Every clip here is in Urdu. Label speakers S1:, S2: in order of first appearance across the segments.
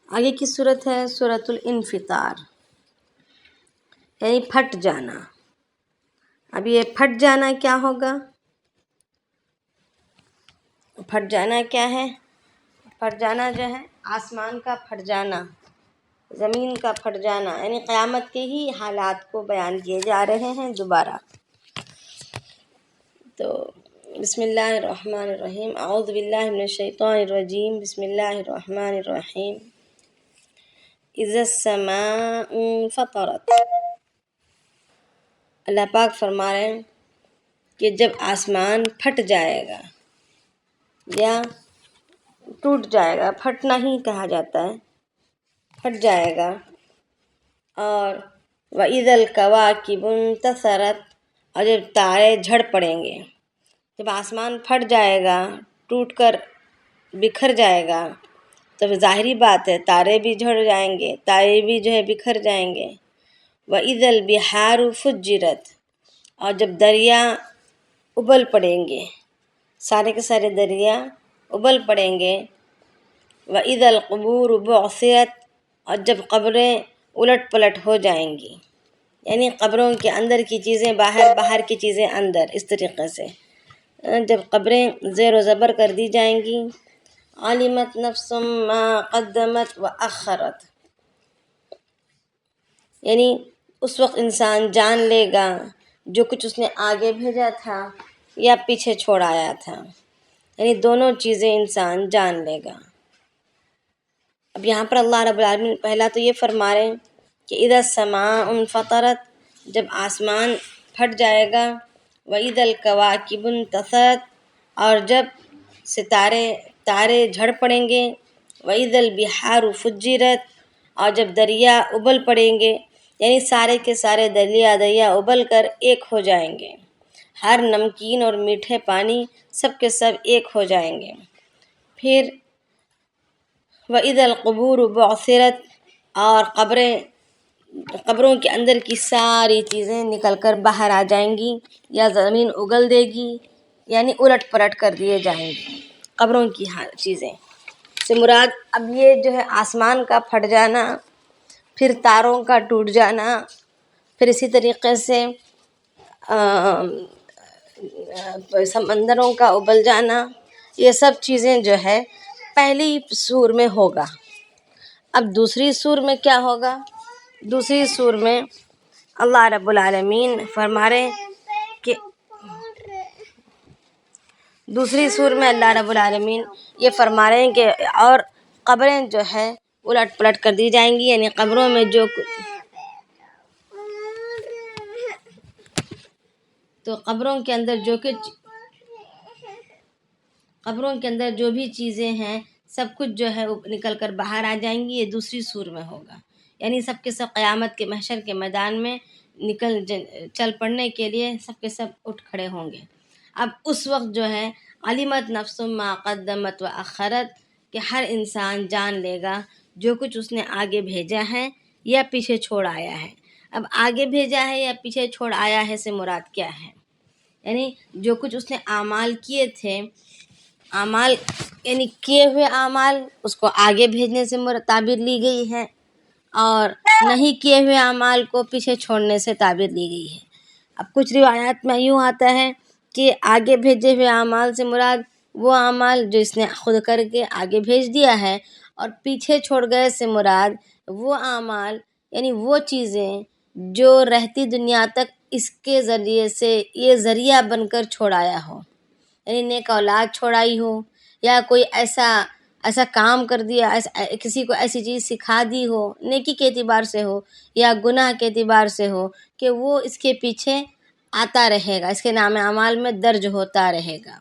S1: آگے کی صورت ہے سورۃ الانفطار، یعنی پھٹ جانا۔ اب یہ پھٹ جانا کیا ہوگا؟ پھٹ جانا کیا ہے؟ پھٹ جانا جو ہے آسمان کا پھٹ جانا، زمین کا پھٹ جانا، یعنی قیامت کے ہی حالات کو بیان کیے جا رہے ہیں دوبارہ۔ تو بسم اللہ الرحمن الرحیم، اعوذ باللہ من الشیطان الرجیم، بسم اللہ الرحمن الرحیم۔ اذا السماء انفطرت، اللہ پاک فرما رہے ہیں کہ جب آسمان پھٹ جائے گا یا ٹوٹ جائے گا، پھٹنا ہی کہا جاتا ہے، پھٹ جائے گا۔ اور وَإِذَا الْكَوَاكِبُ انتثرت، اور جب تارے جھڑ پڑیں گے، جب آسمان پھٹ جائے گا، ٹوٹ کر بکھر جائے گا، تو ظاہری بات ہے تارے بھی جھڑ جائیں گے، تارے بھی جو ہے بکھر جائیں گے۔ وَإِذَا الْبِحَارُ فُجِّرَتْ، اور جب دریا ابل پڑیں گے، سارے کے سارے دریا ابل پڑیں گے۔ وَإِذَا الْقُبُورُ بُعْثِرَتْ، اور جب قبریں الٹ پلٹ ہو جائیں گی، یعنی قبروں کے اندر کی چیزیں باہر، باہر کی چیزیں اندر، اس طریقے سے جب قبریں زیر و زبر کر دی جائیں گی۔ عَلِمَتْ نَفْسٌ مَّا قَدَّمَتْ وَأَخَّرَتْ، یعنی اس وقت انسان جان لے گا جو کچھ اس نے آگے بھیجا تھا یا پیچھے چھوڑ آیا تھا، یعنی دونوں چیزیں انسان جان لے گا۔ اب یہاں پر اللہ رب العالمین پہلا تو یہ فرما رہے ہیں کہ اذا السماء انفطرت، جب آسمان پھٹ جائے گا۔ وَإِذَا الْكَوَاكِبُ انتثرت، اور جب تارے جھڑ پڑیں گے۔ وَإِذَا الْبِحَارُ فُجِّرَتْ، اور جب دریا ابل پڑیں گے، یعنی سارے کے سارے دریا ابل کر ایک ہو جائیں گے، ہر نمکین اور میٹھے پانی سب کے سب ایک ہو جائیں گے۔ پھر وَإِذَا الْقُبُورُ بُعْثِرَتْ، اور قبروں کے اندر کی ساری چیزیں نکل کر باہر آ جائیں گی، یا زمین اگل دے گی، یعنی الٹ پلٹ کر دیے جائیں گے قبروں کی چیزیں سے مراد۔ اب یہ جو ہے آسمان کا پھٹ جانا، پھر تاروں کا ٹوٹ جانا، پھر اسی طریقے سے سمندروں کا ابل جانا، یہ سب چیزیں جو ہے پہلی سور میں ہوگا۔ اب دوسری سور میں کیا ہوگا؟ دوسری سور میں اللہ رب العالمین فرما رہے ہیں کہ دوسری سور میں اللہ رب العالمین یہ فرما رہے ہیں کہ اور قبریں جو ہے الٹ پلٹ کر دی جائیں گی، یعنی قبروں میں قبروں کے اندر جو بھی چیزیں ہیں سب کچھ جو ہے نکل کر باہر آ جائیں گی، یہ دوسری سور میں ہوگا، یعنی سب کے سب قیامت کے محشر کے میدان میں چل پڑنے کے لیے سب کے سب اٹھ کھڑے ہوں گے۔ اب اس وقت جو ہے علمت نفس ما قدمت وأخرت، کہ ہر انسان جان لے گا جو کچھ اس نے آگے بھیجا ہے یا پیچھے چھوڑ آیا ہے۔ اب آگے بھیجا ہے یا پیچھے چھوڑ آیا ہے سے مراد کیا ہے؟ یعنی جو کچھ اس نے اعمال کیے تھے، اعمال یعنی کیے ہوئے اعمال، اس کو آگے بھیجنے سے تعبیر لی گئی ہے، اور نہیں کیے ہوئے اعمال کو پیچھے چھوڑنے سے تعبیر لی گئی ہے۔ اب کچھ روایات میں یوں آتا ہے کہ آگے بھیجے ہوئے اعمال سے مراد وہ اعمال جو اس نے خود کر کے آگے بھیج دیا ہے، اور پیچھے چھوڑ گئے سے مراد وہ اعمال یعنی وہ چیزیں جو رہتی دنیا تک اس کے ذریعے سے یہ ذریعہ بن کر چھوڑایا ہو، یعنی نیک اولاد چھوڑائی ہو، یا کوئی ایسا کام کر دیا، کسی کو ایسی چیز سکھا دی ہو، نیکی کے اعتبار سے ہو یا گناہ کے اعتبار سے ہو، کہ وہ اس کے پیچھے آتا رہے گا، اس کے نام اعمال میں درج ہوتا رہے گا۔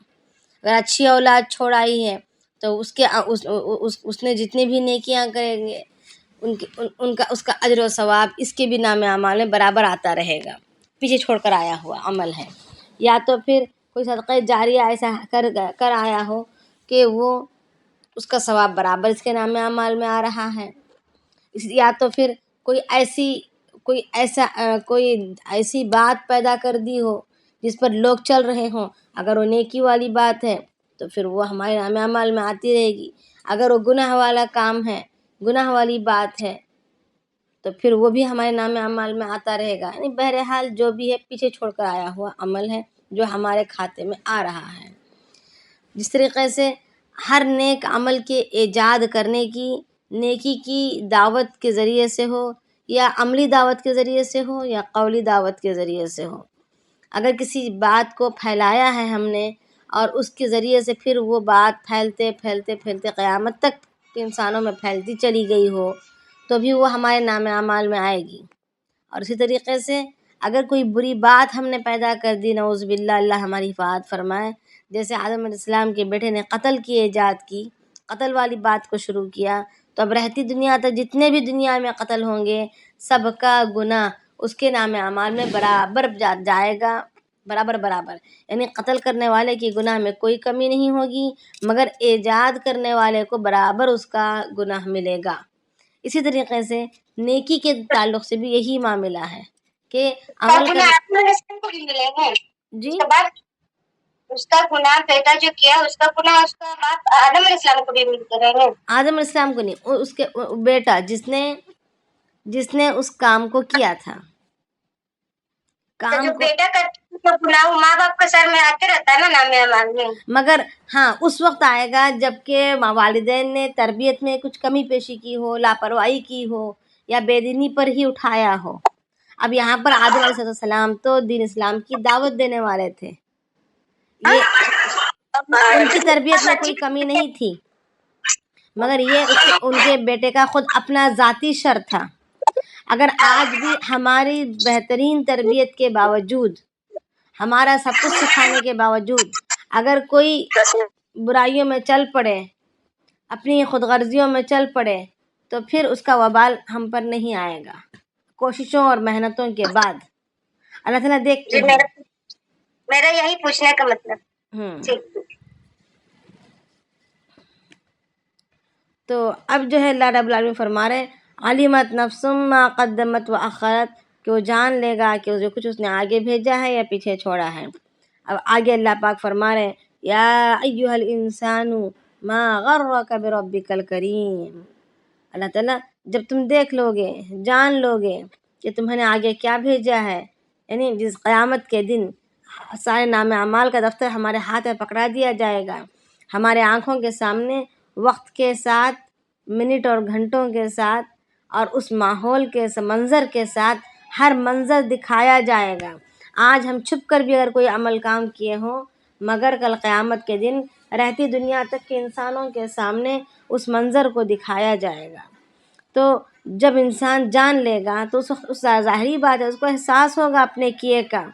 S1: اگر اچھی اولاد چھوڑ آئی ہے تو اس نے جتنی بھی نیکیاں کریں گے اس کا اجر و ثواب اس کے بھی نام اعمال میں برابر آتا رہے گا، پیچھے چھوڑ کر آیا ہوا عمل ہے۔ یا تو پھر کوئی صدقہ جاریہ ایسا کر آیا ہو کہ وہ اس کا ثواب برابر اس کے نام اعمال میں آ رہا ہے۔ یا تو پھر کوئی ایسی بات پیدا کر دی ہو جس پر لوگ چل رہے ہوں، اگر وہ نیکی والی بات ہے تو پھر وہ ہمارے نام اعمال میں آتی رہے گی۔ اگر وہ گناہ والا کام ہے، گناہ والی بات ہے، تو پھر وہ بھی ہمارے نام اعمال میں آتا رہے گا. یعنی بہرحال جو بھی ہے پیچھے چھوڑ کر آیا ہوا عمل ہے جو ہمارے کھاتے میں آ رہا ہے. جس طریقے سے ہر نیک عمل کے ایجاد کرنے کی، نیکی کی دعوت کے ذریعے سے ہو یا عملی دعوت کے ذریعے سے ہو یا قولی دعوت کے ذریعے سے ہو، اگر کسی بات کو پھیلایا ہے ہم نے اور اس کے ذریعے سے پھر وہ بات پھیلتے پھیلتے پھیلتے قیامت تک انسانوں میں پھیلتی چلی گئی ہو تو بھی وہ ہمارے نام اعمال میں آئے گی. اور اسی طریقے سے اگر کوئی بری بات ہم نے پیدا کر دی، نعوذ باللہ، اللہ ہماری حفاظت فرمائے، جیسے آدم علیہ السلام کے بیٹے نے قتل کی ایجاد کی، قتل والی بات کو شروع کیا، تو اب رہتی دنیا تک جتنے بھی دنیا میں قتل ہوں گے سب کا گناہ اس کے نام اعمال میں برابر جائے گا، برابر. یعنی قتل کرنے والے کی گناہ میں کوئی کمی نہیں ہوگی، مگر ایجاد کرنے والے کو برابر اس کا گناہ ملے گا. اسی طریقے سے نیکی کے تعلق سے بھی یہی معاملہ ہے کہ عمل کر جی اس کا گناہ بیٹا جو کیا اس کا گناہ اس کا باپ آدم علیہ السلام کو بھی ملتے رہے. آدم علیہ السلام کو نہیں، اس کے بیٹا جس نے اس کام کو کیا تھا، کام جو بیٹا کرتا ہے گناہ وہ ماں باپ کے سر میں آتے رہتا ہے نا نام اعمال میں، مگر ہاں اس وقت آئے گا جب کہ والدین نے تربیت میں کچھ کمی پیشی کی ہو، لاپرواہی کی ہو یا بے دینی پر ہی اٹھایا ہو. اب یہاں پر آدم علیہ السلام تو دین اسلام کی دعوت دینے والے تھے، یہ ان کی تربیت میں کوئی کمی نہیں تھی، مگر یہ ان کے بیٹے کا خود اپنا ذاتی شر تھا. اگر آج بھی ہماری بہترین تربیت کے باوجود، ہمارا سب کچھ سکھانے کے باوجود اگر کوئی برائیوں میں چل پڑے، اپنی خود غرضیوں میں چل پڑے، تو پھر اس کا وبال ہم پر نہیں آئے گا. کوششوں اور محنتوں کے بعد اللہ تعالیٰ دیکھتے ہیں. میرا یہی پوچھنے کا مطلب. تو اب جو ہے اللہ رب العالمین فرما رہے علمت نفس ما قدمت و اخرت، کہ وہ جان لے گا کہ جو کچھ اس نے آگے بھیجا ہے یا پیچھے چھوڑا ہے. اب آگے اللہ پاک فرما رہے یا ایھا الانسان ما غرک بربک الکریم. اللہ تعالیٰ جب تم دیکھ لو گے، جان لو گے کہ تمہیں نے آگے کیا بھیجا ہے، یعنی جس قیامت کے دن سارے نام اعمال کا دفتر ہمارے ہاتھ میں پکڑا دیا جائے گا، ہمارے آنکھوں کے سامنے وقت کے ساتھ، منٹ اور گھنٹوں کے ساتھ اور اس ماحول کے منظر کے ساتھ ہر منظر دکھایا جائے گا. آج ہم چھپ کر بھی اگر کوئی عمل کام کیے ہوں، مگر کل قیامت کے دن رہتی دنیا تک کے انسانوں کے سامنے اس منظر کو دکھایا جائے گا. تو جب انسان جان لے گا تو اس ظاہری بات ہے اس کو احساس ہوگا اپنے کیے کا.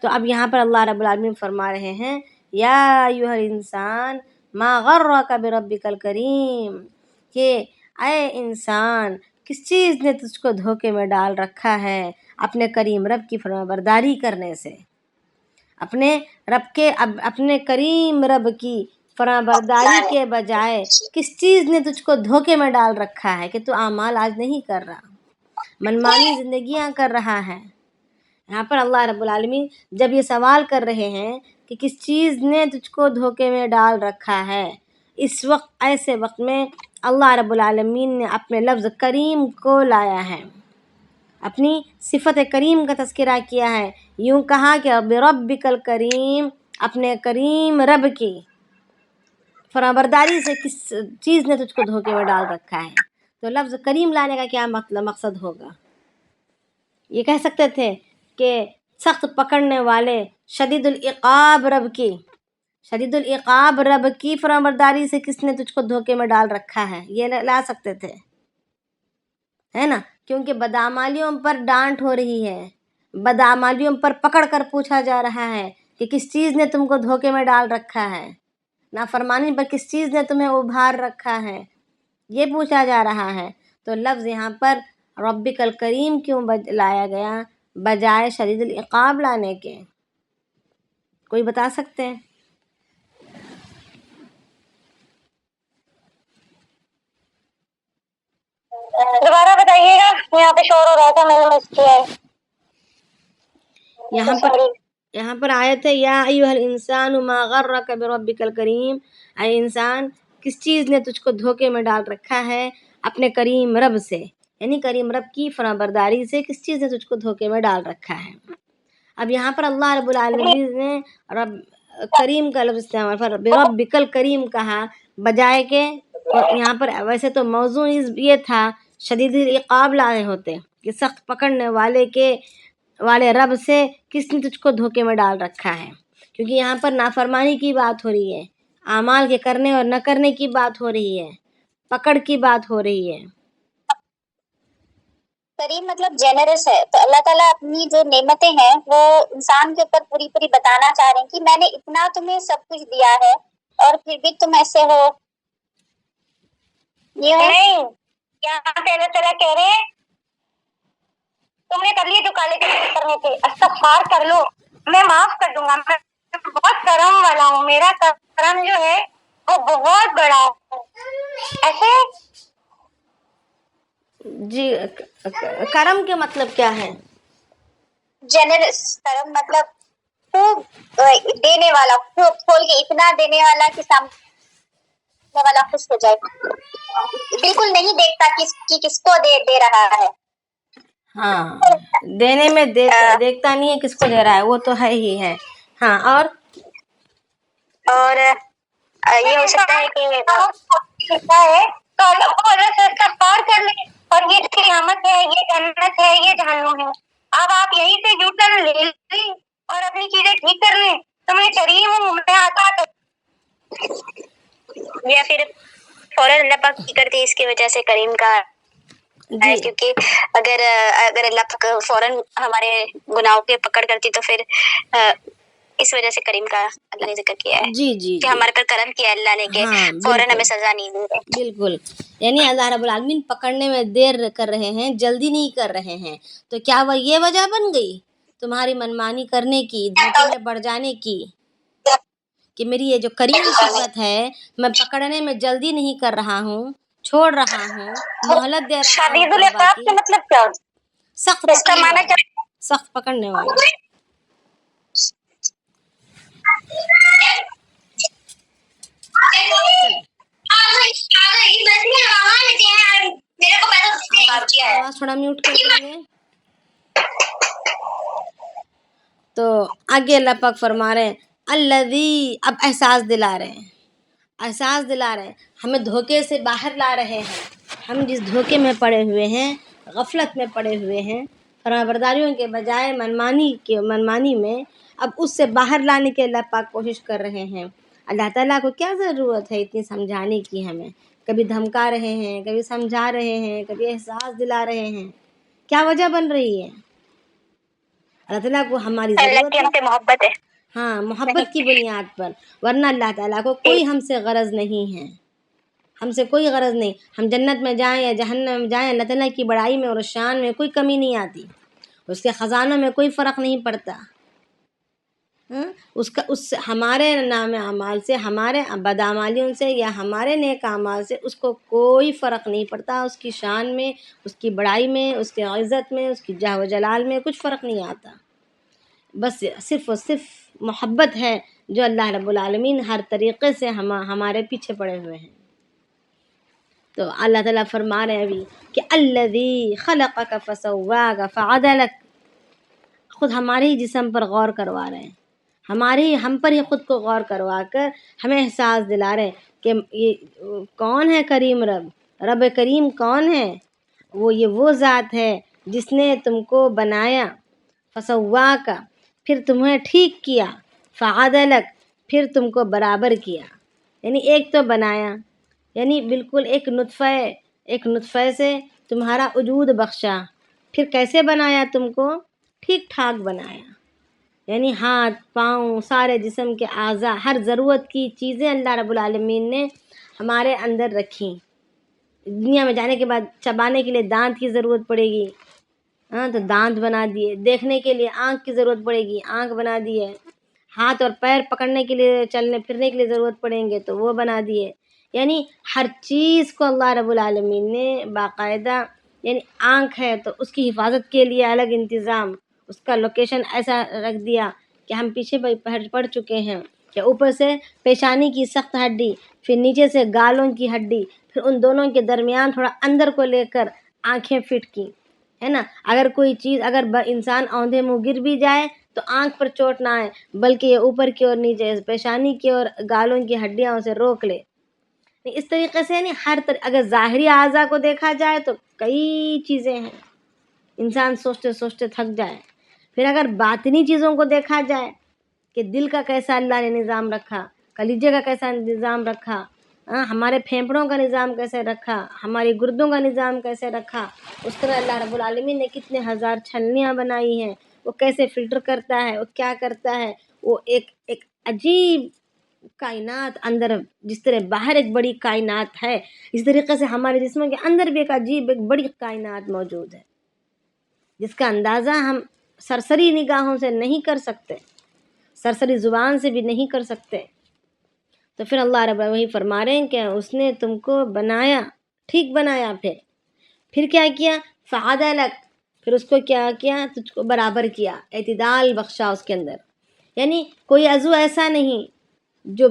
S1: تو اب یہاں پر اللہ رب العالمین فرما رہے ہیں یا ایھا الانسان ما غرک بربک الکریم، کہ اے انسان کس چیز نے تجھ کو دھوکے میں ڈال رکھا ہے اپنے کریم رب کی فرمانبرداری کرنے سے، اپنے کریم رب کی فرمانبرداری کے بجائے کس چیز نے تجھ کو دھوکے میں ڈال رکھا ہے کہ تو اعمال آج نہیں کر رہا، منمانی زندگیاں کر رہا ہے. یہاں پر اللہ رب العالمین جب یہ سوال کر رہے ہیں کہ کس چیز نے تجھ کو دھوکے میں ڈال رکھا ہے، اس وقت ایسے وقت میں اللہ رب العالمین نے اپنے لفظ کریم کو لایا ہے، اپنی صفت کریم کا تذکرہ کیا ہے. یوں کہا کہ بربک الکریم، اپنے کریم رب کی فرمانبرداری سے کس چیز نے تجھ کو دھوکے میں ڈال رکھا ہے. تو لفظ کریم لانے کا کیا مقصد ہوگا؟ یہ کہہ سکتے تھے کہ سخت پکڑنے والے شدید العقاب رب کی فرمانبرداری سے کس نے تجھ کو دھوکے میں ڈال رکھا ہے، یہ لا سکتے تھے، ہے نا؟ کیونکہ بدعمالیوں پر ڈانٹ ہو رہی ہے، بدعمالیوں پر پکڑ کر پوچھا جا رہا ہے کہ کس چیز نے تم کو دھوکے میں ڈال رکھا ہے، نافرمانی پر کس چیز نے تمہیں ابھار رکھا ہے، یہ پوچھا جا رہا ہے. تو لفظ یہاں پر ربک الکریم کیوں لایا گیا بجائے شدید العقاب لانے کے؟ کوئی بتا سکتے ہیں؟ دوبارہ بتائیے گا، یہاں پہ شور ہو رہا تھا، میں نے مس کیا ہے. یہاں پر آیت ہے یا ایھا الانسان ما غرک بربک الکریم، اے انسان کس چیز نے تجھ کو دھوکے میں ڈال رکھا ہے؟ اپنے کریم رب سے، یعنی کریم رب کی فرمانبرداری سے کس چیز نے تجھ کو دھوکے میں ڈال رکھا ہے؟ اب یہاں پر اللہ رب العالمین نے رب کریم کا لفظ استعمال بربک الکریم کہا، بجائے کہ یہاں پر ویسے تو موضوع یہ تھا شدید العقاب لائے ہوتے کہ سخت پکڑنے والے رب سے کس نے تجھ کو دھوکے میں ڈال رکھا ہے، کیونکہ یہاں پر نافرمانی کی بات ہو رہی ہے، اعمال کے کرنے اور نہ کرنے کی بات ہو رہی ہے، پکڑ کی بات ہو رہی ہے۔
S2: کریم مطلب جنرس ہے، تو اللہ تعالیٰ اپنی جو نعمتیں ہیں وہ انسان کے اوپر پوری پوری بتانا چاہ رہے ہیں کہ میں نے اتنا تمہیں سب کچھ دیا ہے اور پھر بھی تم ایسے ہو۔ نہیں، یہاں پہ اللہ تعالیٰ کہہ رہے ہیں تم نے کر لیے جو کالے کرنے تھے، استغفار کر لو، میں معاف کر دوں گا، میں بہت کرم والا ہوں، میرا کرم جو ہے وہ بہت بڑا ہے۔ ایسے
S1: جی، کرم کے مطلب کیا ہے؟
S2: جنرس، کرم مطلب خوب دینے والا، خوب کھول کے اتنا دینے والا کہ سامنے والا خوش ہو جائے، بالکل نہیں دیکھتا کس کو دے رہا ہے۔
S1: ہاں، دینے میں دیکھتا نہیں ہے کس کو دے رہا ہے، وہ تو ہے ہی ہے۔ ہاں، اور
S2: یہ ہو سکتا ہے کہ تو اللہ سے استغفار کر لیں، اور یہ قیامت ہے، یہ جنت ہے، یہ جہنم ہے، اب آپ یہیں سے یو ٹرن لے لیں اور اپنی چیزیں ٹھیک کر لیں، تو میں کریم ہوں، میں آتا یا پھر فوراً اللہ پاک کی کرتی اس کی وجہ سے کریم کا،
S1: جی
S2: کیونکہ اگر اللہ پاک فوراً ہمارے گناہوں کے پکڑ کرتی تو پھر اس وجہ سے کریم کا اللہ نے ذکر کیا ہے،
S1: جی
S2: کہ ہمارے پر کرم کیا اللہ نے کہ
S1: ہاں،
S2: فوراً ہمیں سزا نہیں دے رہے۔
S1: بالکل، یعنی اللہ رب العالمین پکڑنے میں دیر کر رہے ہیں، جلدی نہیں کر رہے ہیں، تو کیا وہ یہ وجہ بن گئی تمہاری منمانی کرنے کی، دھوکے میں پڑ جانے کی، کہ میری یہ جو کریم صفت ہے میں پکڑنے میں جلدی نہیں کر رہا ہوں، چھوڑ رہا ہوں، مہلت دے رہا ہوں
S2: شدید
S1: توبہ
S2: العقاب
S1: کی،
S2: کا مطلب کیا ہوتا
S1: سخت
S2: ہے؟ اس کا
S1: پکڑنے
S2: معنی
S1: والا،
S2: کیا؟
S1: سخت پکڑنے والا۔ آواز تھوڑا میوٹ کر دیجیے۔ تو آگے اللہ پاک فرما رہے ہیں الذی، اب احساس دلا رہے ہیں ہمیں دھوکے سے باہر لا رہے ہیں، ہم جس دھوکے میں پڑے ہوئے ہیں، غفلت میں پڑے ہوئے ہیں، فرمانبرداریوں کے بجائے منمانی میں، اب اس سے باہر لانے کے اللہ پاک کوشش کر رہے ہیں۔ اللہ تعالیٰ کو کیا ضرورت ہے اتنی سمجھانے کی؟ ہمیں کبھی دھمکا رہے ہیں، کبھی سمجھا رہے ہیں، کبھی احساس دلا رہے ہیں، کیا وجہ بن رہی ہے؟ اللہ تعالیٰ کو ہماری
S2: اللہ
S1: ضرورت
S2: کی
S1: ہے،
S2: ہم سے محبت ہے۔
S1: ہاں، محبت کی بنیاد پر، ورنہ اللہ تعالیٰ کو کوئی ہم سے غرض نہیں ہے، ہم سے کوئی غرض نہیں، ہم جنت میں جائیں یا جہنم میں جائیں، اللہ تعالیٰ کی بڑائی میں اور شان میں کوئی کمی نہیں آتی، اس کے خزانوں میں کوئی فرق نہیں پڑتا، اس ہمارے نام اعمال سے، ہمارے بدعمالیوں سے یا ہمارے نیک اعمال سے اس کو کوئی فرق نہیں پڑتا، اس کی شان میں، اس کی بڑائی میں، اس کی عزت میں، اس کی جاہ و جلال میں کچھ فرق نہیں آتا، بس صرف اور صرف محبت ہے جو اللہ رب العالمین ہر طریقے سے ہمارے پیچھے پڑے ہوئے ہیں۔ تو اللہ تعالیٰ فرما رہے ہیں ابھی کہ الذی خلقک فسواک فعدلک، خود ہمارے ہی جسم پر غور کروا رہے ہیں، ہم پر ہی خود کو غور کروا کر ہمیں احساس دلا رہے ہیں کہ یہ کون ہے کریم رب کریم کون ہے؟ وہ ذات ہے جس نے تم کو بنایا، فسواک، پھر تمہیں ٹھیک کیا، فعدلک، پھر تم کو برابر کیا، یعنی ایک تو بنایا، یعنی بالکل ایک نطفے سے تمہارا وجود بخشا، پھر کیسے بنایا تم کو؟ ٹھیک ٹھاک بنایا، یعنی ہاتھ پاؤں سارے جسم کے اعضاء، ہر ضرورت کی چیزیں اللہ رب العالمین نے ہمارے اندر رکھیں۔ دنیا میں جانے کے بعد چبانے کے لیے دانت کی ضرورت پڑے گی، تو دانت بنا دیے، دیکھنے کے لیے آنکھ کی ضرورت پڑے گی، آنکھ بنا دیے، ہاتھ اور پیر پکڑنے کے لیے، چلنے پھرنے کے لیے ضرورت پڑیں گے تو وہ بنا دیے، یعنی ہر چیز کو اللہ رب العالمین نے باقاعدہ، یعنی آنکھ ہے تو اس کی حفاظت کے لیے الگ انتظام، اس کا لوکیشن ایسا رکھ دیا کہ ہم پیچھے پڑ چکے ہیں، کہ اوپر سے پیشانی کی سخت ہڈی، پھر نیچے سے گالوں کی ہڈی، پھر ان دونوں کے درمیان تھوڑا اندر کو لے کر آنکھیں فٹ کی، ہے نا. اگر کوئی چیز اگر انسان اوندھے منہ گر بھی جائے تو آنکھ پر چوٹ نہ آئے، بلکہ یہ اوپر کی اور نیچے پیشانی کی اور گالوں کی ہڈیاں اسے روک لے. اس طریقے سے یعنی ہر اگر ظاہری اعضاء کو دیکھا جائے تو کئی چیزیں ہیں، انسان سوچتے سوچتے تھک جائے. پھر اگر باطنی چیزوں کو دیکھا جائے کہ دل کا کیسا اللہ نے نظام رکھا، کلیجے کا کیسا نظام رکھا، ہمارے پھیپھڑوں کا نظام کیسے رکھا، ہماری گردوں کا نظام کیسے رکھا، اس طرح اللہ رب العالمین نے کتنے ہزار چھلنیاں بنائی ہیں، وہ کیسے فلٹر کرتا ہے، وہ کیا کرتا ہے. وہ ایک عجیب کائنات اندر، جس طرح باہر ایک بڑی کائنات ہے، اس طریقے سے ہمارے جسموں کے اندر بھی ایک عجیب ایک بڑی کائنات موجود ہے، جس کا اندازہ ہم سرسری نگاہوں سے نہیں کر سکتے، سرسری زبان سے بھی نہیں کر سکتے. تو پھر اللہ رب وہی فرما رہے ہیں کہ اس نے تم کو بنایا، ٹھیک بنایا، پھر کیا کیا، فعدلک، پھر اس کو کیا کیا، تجھ کو برابر کیا، اعتدال بخشا اس کے اندر. یعنی کوئی عضو ایسا نہیں جو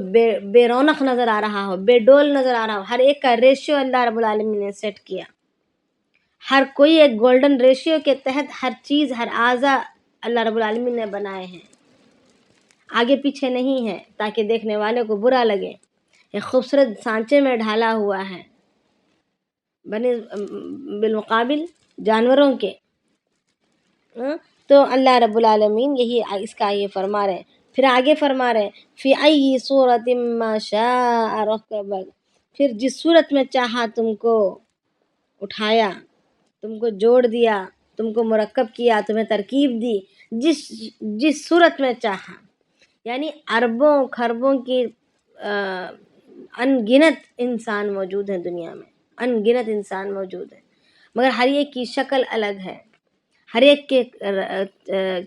S1: بے رونق نظر آ رہا ہو، بے ڈول نظر آ رہا ہو. ہر ایک کا ریشیو اللہ رب العالمین نے سیٹ کیا، ہر کوئی ایک گولڈن ریشیو کے تحت ہر چیز، ہر اعضا اللہ رب العالمین نے بنائے ہیں، آگے پیچھے نہیں ہے تاکہ دیکھنے والے کو برا لگے. ایک خوبصورت سانچے میں ڈھالا ہوا ہے بالمقابل جانوروں کے. تو اللہ رب العالمین یہی اس کا یہ فرما رہے ہیں. پھر آگے فرما رہے ہیں فی ای صورت ما شاء رکبک، پھر جس صورت میں چاہا تم کو اٹھایا، تم کو جوڑ دیا، تم کو مرکب کیا، تمہیں ترکیب دی، جس صورت میں چاہا. یعنی اربوں خربوں کی ان گنت انسان موجود ہیں دنیا میں، ان گنت انسان موجود ہیں، مگر ہر ایک کی شکل الگ ہے، ہر ایک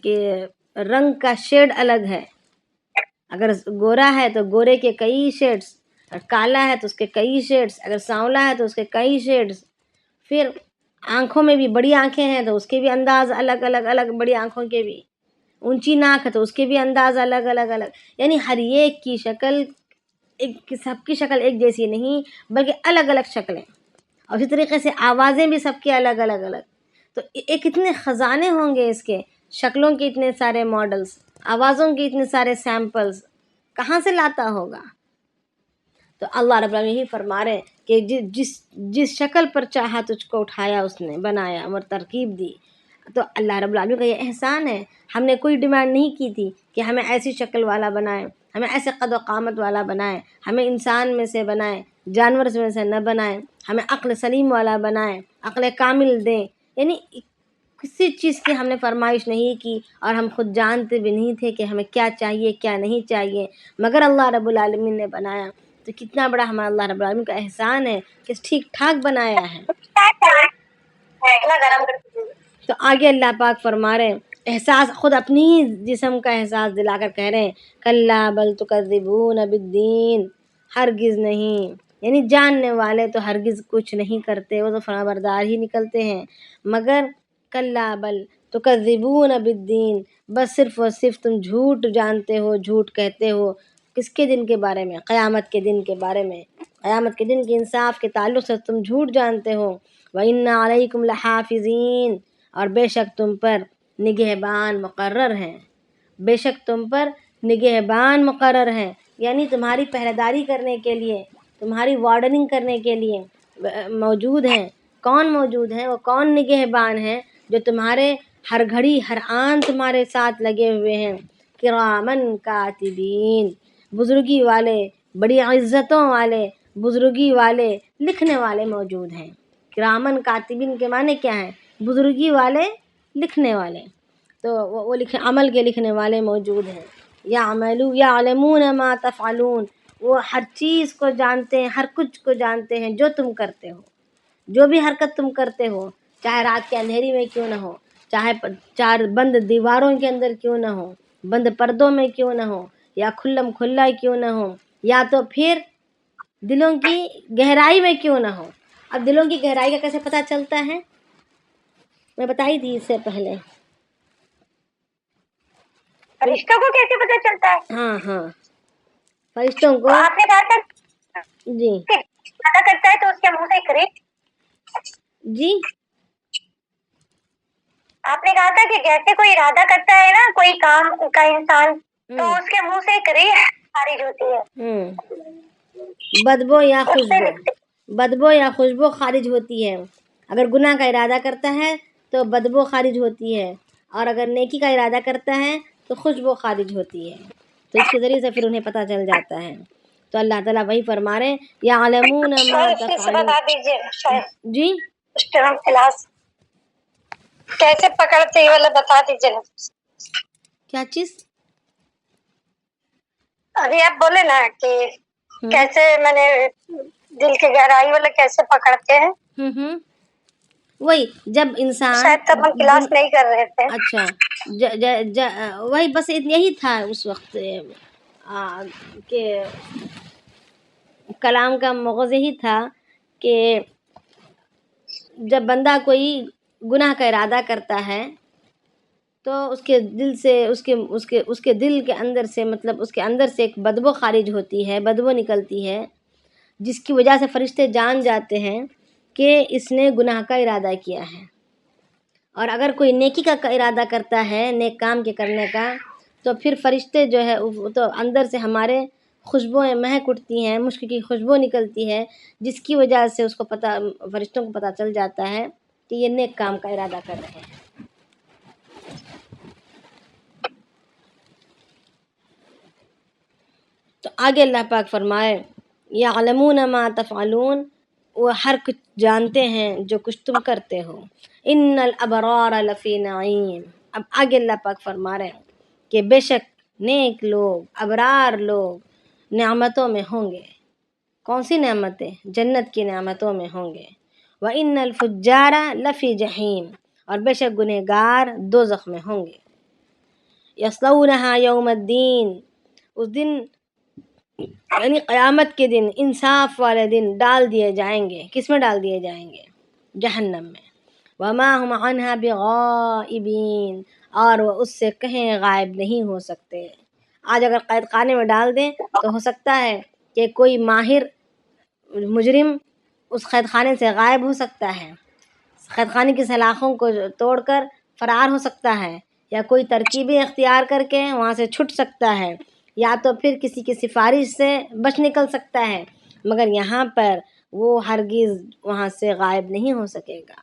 S1: کے رنگ کا شیڈ الگ ہے. اگر گورا ہے تو گورے کے کئی شیڈز، اور کالا ہے تو اس کے کئی شیڈز، اگر سانولا ہے تو اس کے کئی شیڈز. پھر آنکھوں میں بھی بڑی آنکھیں ہیں تو اس کے بھی انداز الگ الگ بڑی آنکھوں کے بھی، اونچی ناک ہے تو اس کے بھی انداز الگ الگ. یعنی ہر ایک کی شکل سب کی شکل ایک جیسی نہیں، بلکہ الگ الگ شکلیں. اور اسی طریقے سے آوازیں بھی سب کی الگ الگ. تو ایک اتنے خزانے ہوں گے اس کے، شکلوں کے اتنے سارے ماڈلز، آوازوں کے اتنے سارے سیمپلز، کہاں سے لاتا ہوگا. تو اللہ رب العالمین یہی فرما رہے ہیں کہ جس شکل پر چاہا تجھ کو اٹھایا، اس نے بنایا اور ترکیب دی. تو اللہ رب العالمین کا یہ احسان ہے. ہم نے کوئی ڈیمانڈ نہیں کی تھی کہ ہمیں ایسی شکل والا بنائیں، ہمیں ایسے قد و قامت والا بنائیں، ہمیں انسان میں سے بنائیں، جانور میں سے نہ بنائیں، ہمیں عقل سلیم والا بنائیں، عقل کامل دیں. یعنی کسی چیز کی ہم نے فرمائش نہیں کی، اور ہم خود جانتے بھی نہیں تھے کہ ہمیں کیا چاہیے کیا نہیں چاہیے، مگر اللہ رب العالمین نے بنایا. تو کتنا بڑا ہمارا اللہ رب العالمین کا احسان ہے کہ ٹھیک ٹھاک بنایا ہے. تو آگے اللہ پاک فرما رہے ہیں، احساس خود اپنی جسم کا احساس دلا کر کہہ رہے ہیں کلا بل تکذبون بالدین، ہرگز نہیں. یعنی جاننے والے تو ہرگز کچھ نہیں کرتے، وہ تو فرمانبردار ہی نکلتے ہیں. مگر کلا بل تکذبون بالدین، بس صرف اور صرف تم جھوٹ جانتے ہو، جھوٹ کہتے ہو. کس کے دن کے بارے میں؟ قیامت کے دن کے بارے میں، قیامت کے دن کے انصاف کے تعلق سے تم جھوٹ جانتے ہو. وَإِنَّ عَلَيْكُمْ لَحَافِظِينَ، اور بے شک تم پر نگہبان مقرر ہیں، بے شک تم پر نگہبان مقرر ہیں. یعنی تمہاری پہرےداری کرنے کے لیے، تمہاری وارڈننگ کرنے کے لیے موجود ہیں. کون موجود ہیں؟ وہ کون نگہبان ہیں جو تمہارے ہر گھڑی ہر آن تمہارے ساتھ لگے ہوئے ہیں. کرامن کاتبین، بزرگی والے، بڑی عزتوں والے، بزرگی والے لکھنے والے موجود ہیں. کرامن کاتبین کے معنی کیا ہیں؟ بزرگی والے لکھنے والے. تو وہ عمل کے لکھنے والے موجود ہیں. یعلمون ما تفعلون، وہ ہر چیز کو جانتے ہیں، ہر کچھ کو جانتے ہیں جو تم کرتے ہو، جو بھی حرکت تم کرتے ہو، چاہے رات کے اندھیری میں کیوں نہ ہو، چاہے چار بند دیواروں کے اندر کیوں نہ ہو، بند پردوں میں کیوں نہ ہو، یا کھلم کھلا کیوں نہ ہو، یا تو پھر دلوں کی گہرائی میں کیوں نہ ہو. اب دلوں کی گہرائی کا کیسے پتہ چلتا ہے؟ میں بتائی تھی اس سے پہلے.
S2: رشتوں کو کیسے پتہ چلتا ہے؟
S1: ہاں فرشتوں کو
S2: آپ نے کہا تھا
S1: جی
S2: کہ ارادہ کرتا ہے تو اس کے منہ سے کرے.
S1: جی
S2: آپ نے کہا تھا کہ جیسے کوئی ارادہ کرتا ہے نا کوئی کام کا انسان تو اس کے منہ سے کرے خارج ہوتی ہے.
S1: بدبو یا
S2: اس سے
S1: خوشبو،
S2: لکھتے
S1: بدبو یا خوشبو خارج ہوتی ہے. اگر گناہ کا ارادہ کرتا ہے تو بدبو خارج ہوتی ہے، اور اگر نیکی کا ارادہ کرتا ہے تو خوشبو خارج ہوتی ہے. تو اس کے ذریعے سے پھر انہیں پتہ چل جاتا ہے. تو اللہ تعالیٰ وہی فرما رہے ہیں یعلمون ما
S2: سے
S1: تفعلون.
S2: بتا دیجیے شاید
S1: جی
S2: اس ٹائم ہم کلاس کیسے پکڑتے ہیں والا بتا دیجیے نا.
S1: کیا چیز؟
S2: ابھی آپ بولے نا کہ
S1: ہوں
S2: کیسے میں نے دل کی گہرائی والا کیسے پکڑتے ہیں.
S1: وہی جب انسان
S2: شاید تب ہم کلاس نہیں کر رہے تھے.
S1: اچھا وہی بس یہی تھا اس وقت کہ کلام کا مغز یہی تھا کہ جب بندہ کوئی گناہ کا ارادہ کرتا ہے تو اس کے دل سے اس کے دل کے اندر سے مطلب اس کے اندر سے ایک بدبو خارج ہوتی ہے، بدبو نکلتی ہے، جس کی وجہ سے فرشتے جان جاتے ہیں کہ اس نے گناہ کا ارادہ کیا ہے. اور اگر کوئی نیکی کا ارادہ کرتا ہے نیک کام کے کرنے کا تو پھر فرشتے جو ہے تو اندر سے ہمارے خوشبوئیں مہک اٹھتی ہیں، مشک کی خوشبو نکلتی ہے، جس کی وجہ سے اس کو فرشتوں کو پتہ چل جاتا ہے کہ یہ نیک کام کا ارادہ کر رہے ہیں. تو آگے اللہ پاک فرمائے یعلمون ما تفعلون، وہ ہر کچھ جانتے ہیں جو کچھ تم کرتے ہو. ان الابرار لفی نعیم. اب آگے اللہ پاک فرما رہے ہیں کہ بے شک نیک لوگ، ابرار لوگ نعمتوں میں ہوں گے. کون سی نعمتیں؟ جنت کی نعمتوں میں ہوں گے. وَإِنَّ الْفُجَّارَ لَفِي جَحِيمٍ، اور بے شک گنہگار دوزخ میں ہوں گے. يَصْلَوْنَهَا يَوْمَ الدِّينِ، اس دن یعنی قیامت کے دن، انصاف والے دن ڈال دیے جائیں گے. کس میں ڈال دیے جائیں گے؟ جہنم میں. وَمَا هُمْ عَنْهَا بِغَائِبِينَ، اور وہ اس سے کہیں غائب نہیں ہو سکتے. آج اگر قید خانے میں ڈال دیں تو ہو سکتا ہے کہ کوئی ماہر مجرم اس قید خانے سے غائب ہو سکتا ہے، قید خانے کی سلاخوں کو توڑ کر فرار ہو سکتا ہے، یا کوئی ترکیبیں اختیار کر کے وہاں سے چھٹ سکتا ہے، یا تو پھر کسی کی سفارش سے بچ نکل سکتا ہے. مگر یہاں پر وہ ہرگز وہاں سے غائب نہیں ہو سکے گا.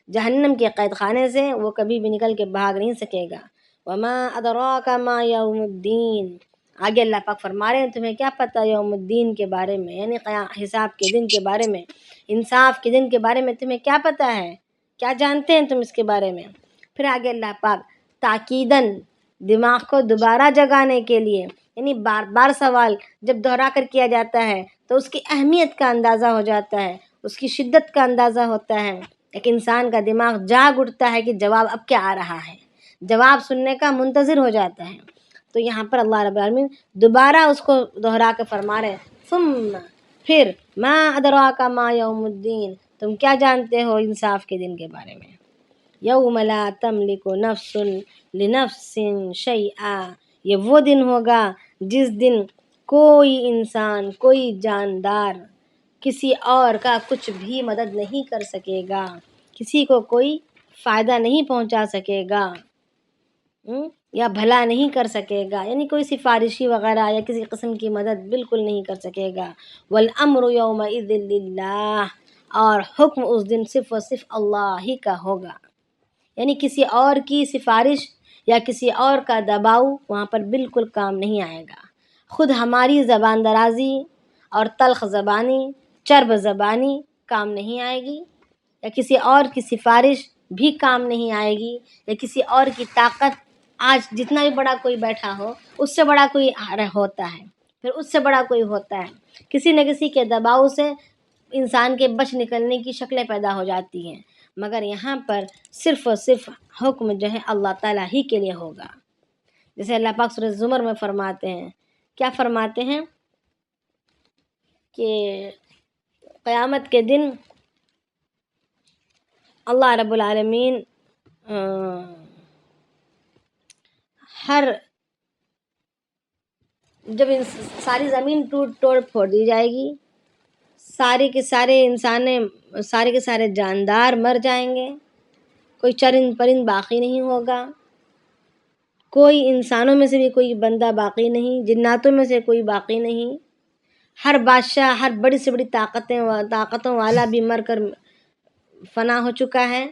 S1: جہنم کے قید خانے سے وہ کبھی بھی نکل کے بھاگ نہیں سکے گا. وما ادراک ما یوم الدین. آگے اللہ پاک فرما رہے ہیں تمہیں کیا پتہ یوم الدین کے بارے میں، یعنی حساب کے دن کے بارے میں، انصاف کے دن کے بارے میں تمہیں کیا پتہ ہے، کیا جانتے ہیں تم اس کے بارے میں. پھر آگے اللہ پاک تاکیداً دماغ کو دوبارہ جگانے کے لیے، یعنی بار بار سوال جب دہرا کر کیا جاتا ہے تو اس کی اہمیت کا اندازہ ہو جاتا ہے، اس کی شدت کا اندازہ ہوتا ہے. ایک انسان کا دماغ جاگ اٹھتا ہے کہ جواب اب کیا آ رہا ہے، جواب سننے کا منتظر ہو جاتا ہے. تو یہاں پر اللہ رب العالمین دوبارہ اس کو دہرا کے فرما رہے ہیں ثم، پھر ما ادراک ما یوم الدین، تم کیا جانتے ہو انصاف کے دن کے بارے میں. یوم لا تملک نفس لنفس شیئا، یہ وہ دن ہوگا جس دن کوئی انسان، کوئی جاندار کسی اور کا کچھ بھی مدد نہیں کر سکے گا، کسی کو کوئی فائدہ نہیں پہنچا سکے گا، یا بھلا نہیں کر سکے گا، یعنی کوئی سفارشی وغیرہ یا کسی قسم کی مدد بالکل نہیں کر سکے گا. والامر یومئذ للہ، اور حکم اس دن صرف و صرف اللہ ہی کا ہوگا. یعنی کسی اور کی سفارش یا کسی اور کا دباؤ وہاں پر بالکل کام نہیں آئے گا. خود ہماری زبان درازی اور تلخ زبانی، چرب زبانی کام نہیں آئے گی، یا کسی اور کی سفارش بھی کام نہیں آئے گی، یا کسی اور کی طاقت. آج جتنا بھی بڑا کوئی بیٹھا ہو اس سے بڑا کوئی ہوتا ہے، پھر اس سے بڑا کوئی ہوتا ہے، کسی نہ کسی کے دباؤ سے انسان کے بچ نکلنے کی شکلیں پیدا ہو جاتی ہیں. مگر یہاں پر صرف اور صرف حکم جو ہے اللہ تعالیٰ ہی کے لیے ہوگا. جیسے اللہ پاک سورہ زمر میں فرماتے ہیں، کیا فرماتے ہیں کہ قیامت کے دن اللہ رب العالمین جب ساری زمین ٹوٹ توڑ پھوڑ دی جائے گی، سارے کے سارے سارے کے سارے جاندار مر جائیں گے، کوئی چرند پرند باقی نہیں ہوگا، کوئی انسانوں میں سے بھی کوئی بندہ باقی نہیں، جناتوں میں سے کوئی باقی نہیں، ہر بادشاہ، ہر بڑی سے بڑی طاقتوں والا بھی مر کر فنا ہو چکا ہے۔